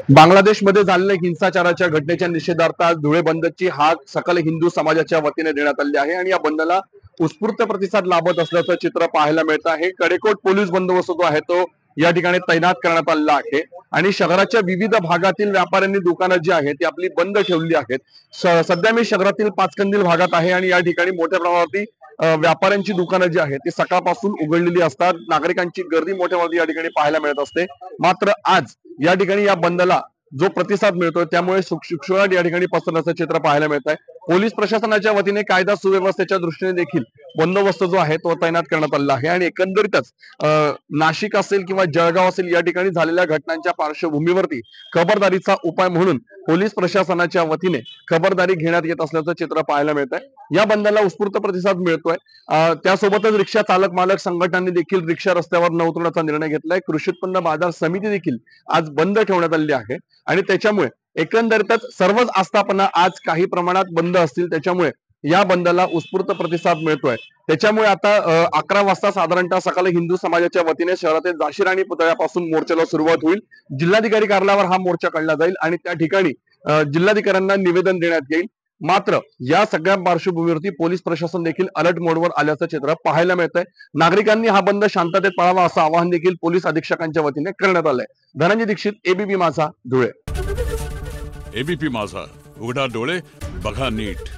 बांगलादेशमध्ये झालेल्या हिंसाचाराच्या घटनेच्या निषेधार्थ आज धुळे बंदची हाक सकल हिंदू समाजाच्या वतीने देण्यात आली आहे आणि या बंदला उत्स्फूर्त प्रतिसाद लाभत असल्याचं चित्र पाहायला मिळत आहे। कडेकोट पोलीस बंदोबस्त जो आहे तो या ठिकाणी तैनात करण्यात आलेला आहे आणि शहराच्या विविध भागातील व्यापाऱ्यांनी दुकानं जी आहेत ती आपली बंद ठेवली आहेत। सध्या मी शहरातील पाचकंदील भागात आहे आणि या ठिकाणी मोठ्या प्रमाणावरती व्यापाऱ्यांची दुकानं जी आहेत ती सकाळपासून उघडलेली असतात। नागरिकांची गर्दी मोठ्या प्रमाणात या ठिकाणी पाहायला मिळत असते। मात्र आज या ठिकाणी या बंदला जो प्रतिसाद मिळतोय त्यामुळे शुकशुकाट या ठिकाणी पसरण्याचं चित्र पाहायला मिळत आहे। पोलीस प्रशासनाच्या वतीने कायदा सुव्यवस्थेच्या दृष्टीने देखील बंदोबस्त जो आहे तो तैनात करण्यात आलेला आहे आणि एकंदरीतच नाशिक असेल किंवा जळगाव असेल या ठिकाणी झालेल्या घटनांच्या पार्श्वभूमीवरती खबरदारीचा उपाय म्हणून पोलीस प्रशासनाच्या वतीने खबरदारी घेण्यात येत असल्याचं चित्र पाहायला मिळत आहे। या बंदला उत्स्फूर्त प्रतिसाद मिळतोय। त्यासोबतच रिक्षा चालक मालक संघटनांनी देखील रिक्षा रस्त्यावर न उतरण्याचा निर्णय घेतलाय। कृषी उत्पन्न बाजार समिती देखील आज बंद ठेवण्यात आलेली आहे आणि त्याच्यामुळे एकंदरीतच सर्वच आस्थापना आज काही प्रमाणात बंद असतील, त्याच्यामुळे या बंदला उत्स्फूर्त प्रतिसाद मिळतोय। त्याच्यामुळे आता 11 वाजता साधारणतः सकल हिंदू समाजाच्या वतीने शहरातील झाशी राणी पुतळ्यापासून मोर्चाला सुरुवात होईल। जिल्हाधिकारी कार्यालयावर हा मोर्चा काढला जाईल आणि त्या ठिकाणी जिल्हाधिकाऱ्यांना निवेदन देण्यात येईल। मात्र या सगळ्या पार्श्वभूमीवरती पोलीस प्रशासन देखील अलर्ट मोडवर आल्याचं चित्र पाहायला मिळतंय। नागरिकांनी हा बंद शांततेत पाळावा असं आवाहन देखील पोलीस अधीक्षकांच्या वतीने करण्यात आलंय। धनंजय दीक्षित, एबीपी माझा, धुळे। एबीपी माझा, उघडा डोळे बघा नीट।